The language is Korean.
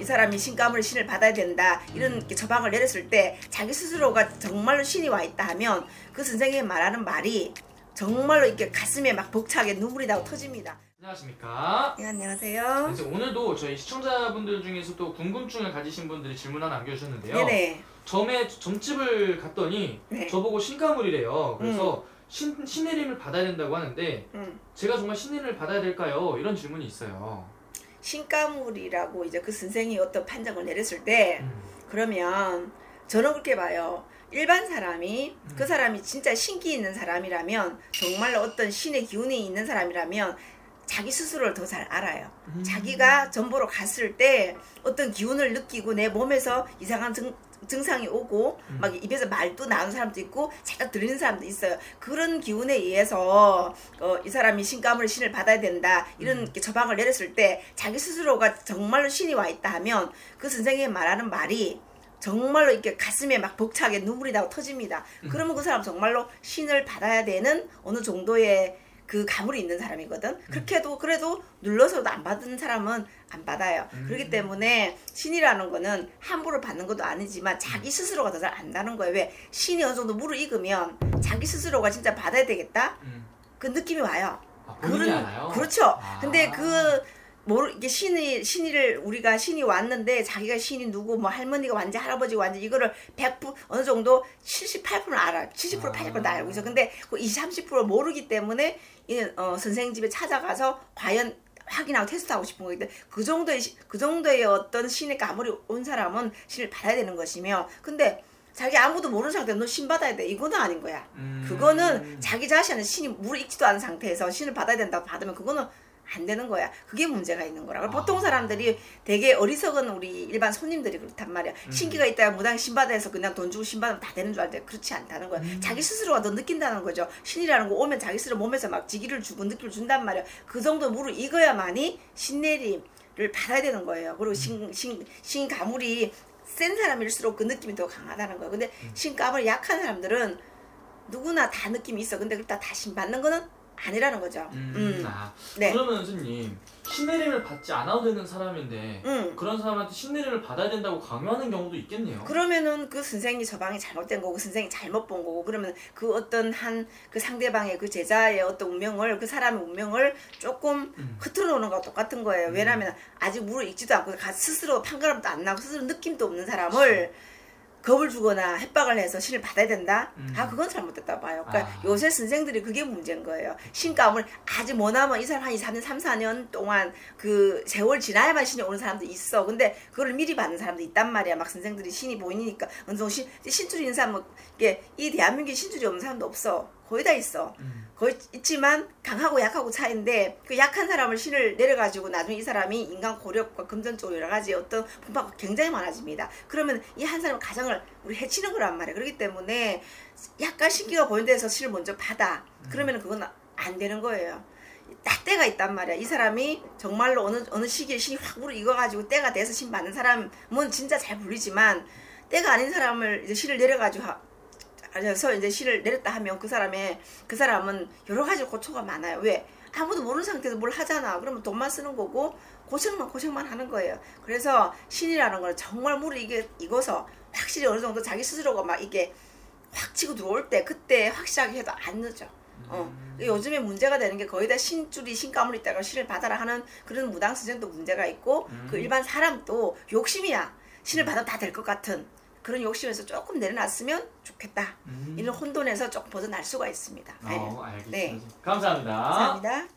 이 사람이 신가물의 신을 받아야 된다 이런 처방을 내렸을 때 자기 스스로가 정말로 신이 와 있다 하면 그 선생님이 말하는 말이 정말로 이렇게 가슴에 막 벅차게 눈물이 나고 터집니다. 안녕하십니까? 네, 안녕하세요. 그래서 오늘도 저희 시청자분들 중에서 또 궁금증을 가지신 분들이 질문 하나 남겨주셨는데요. 네네. 점집을 갔더니 네. 저보고 신가물이래요. 그래서 신내림을 받아야 된다고 하는데 제가 정말 신내림을 받아야 될까요? 이런 질문이 있어요. 신가물이라고 이제 그 선생이 어떤 판정을 내렸을 때 그러면 저는 그렇게 봐요. 일반 사람이 그 사람이 진짜 신기 있는 사람이라면 정말로 어떤 신의 기운이 있는 사람이라면 자기 스스로를 더 잘 알아요. 자기가 전보로 갔을 때 어떤 기운을 느끼고 내 몸에서 이상한 증상이 오고 막 입에서 말도 나오는 사람도 있고 살짝 들리는 사람도 있어요. 그런 기운에 의해서 이 사람이 신가물의 신을 받아야 된다 이런 처방을 내렸을 때 자기 스스로가 정말로 신이 와 있다 하면 그 선생님이 말하는 말이 정말로 이렇게 가슴에 막 벅차게 눈물이 나고 터집니다. 그러면 그 사람 정말로 신을 받아야 되는 어느 정도의 그 가물이 있는 사람이거든. 그렇게 해도 그래도 눌러서도 안 받은 사람은 안 받아요. 그렇기 때문에 신이라는 거는 함부로 받는 것도 아니지만 자기 스스로가 더 잘 안다는 거예요. 왜? 신이 어느 정도 무르익으면 자기 스스로가 진짜 받아야 되겠다 그 느낌이 와요. 본인이 알아요? 그렇죠. 근데 이게 우리가 신이 왔는데 자기가 신이 누구 뭐 할머니가 왔는지 할아버지가 왔는지 이거를 100% 어느 정도 78%는 알아요. 70% 80%는 알고 있어. 근데 그 20, 30% 모르기 때문에 선생님 집에 찾아가서 과연 확인하고 테스트하고 싶은 거기 때문에 그 정도의 어떤 신의 가물이 온 사람은 신을 받아야 되는 것이며, 근데 자기 아무도 모르는 상태에서 너 신 받아야 돼 이거는 아닌 거야. 그거는 자기 자신은 신이 무르익지도 않은 상태에서 신을 받아야 된다고 받으면 그거는 안 되는 거야. 그게 문제가 있는 거라. 보통 사람들이 되게 어리석은 우리 일반 손님들이 그렇단 말이야. 신기가 있다가 무당에 신받아서 그냥 돈 주고 신받으면 다 되는 줄 알는데 그렇지 않다는 거야. 자기 스스로가 더 느낀다는 거죠. 신이라는 거 오면 자기 스스로 몸에서 막 지기를 주고 느낌을 준단 말이야. 그 정도 무르익어야만이 신내림을 받아야 되는 거예요. 그리고 신 가물이 센 사람일수록 그 느낌이 더 강하다는 거예요. 근데 신 가물이 약한 사람들은 누구나 다 느낌이 있어. 근데 그렇다 다 신 받는 거는 아니라는 거죠. 네. 그러면 선생님, 신내림을 받지 않아도 되는 사람인데 그런 사람한테 신내림을 받아야 된다고 강요하는 경우도 있겠네요. 그러면은 그 선생님 처방이 잘못된 거고 선생이 잘못 본 거고, 그러면 그 어떤 그 상대방의 그 제자의 어떤 운명을, 그 사람의 운명을 조금 흐트러 놓는 거와 똑같은 거예요. 왜냐하면 아직 무르익지도 않고 스스로 판가름도 안 나고 스스로 느낌도 없는 사람을 겁을 주거나 협박을 해서 신을 받아야 된다? 그건 잘못됐다 봐요. 그러니까 요새 선생들이 그게 문제인 거예요. 신가물 아직 못하면 이 사람 한 2, 3년, 3, 4년 동안 그 세월 지나야만 신이 오는 사람도 있어. 근데 그걸 미리 받는 사람도 있단 말이야. 막 선생들이 신이 보이니까 어느 정도 신줄이 있는 사람은 이 대한민국에 신줄이 없는 사람도 없어. 거의 다 있어. 거의 있지만 강하고 약하고 차이인데 그 약한 사람을 신을 내려가지고 나중에 이 사람이 인간 고력과 금전적으로 여러 가지 어떤 분파가 굉장히 많아집니다. 그러면 이 한 사람 가정을 우리 해치는 거란 말이야. 그렇기 때문에 약간 신기가 보이는 데서 신을 먼저 받아. 그러면 그건 안 되는 거예요. 딱 때가 있단 말이야. 이 사람이 정말로 어느 시기에 신이 확 무르익어가지고 때가 돼서 신 받는 사람은 진짜 잘 불리지만 때가 아닌 사람을 이제 신을 내려가지고 그래서 이제 신을 내렸다 하면 그 사람은 여러 가지 고초가 많아요. 왜? 아무도 모르는 상태에서 뭘 하잖아. 그러면 돈만 쓰는 거고 고생만 하는 거예요. 그래서 신이라는 건 정말 무르익어서 확실히 어느 정도 자기 스스로가 막 이게 확 치고 들어올 때 그때 확실하게 해도 안 늦어. 요즘에 문제가 되는 게 거의 다 신가물이 있다가 신을 받아라 하는 그런 무당 선생도 문제가 있고 그 일반 사람도 욕심이야. 신을 받아도 다 될 것 같은 그런 욕심에서 조금 내려놨으면 좋겠다. 이런 혼돈에서 조금 벗어날 수가 있습니다. 알겠습니다. 네. 감사합니다. 감사합니다.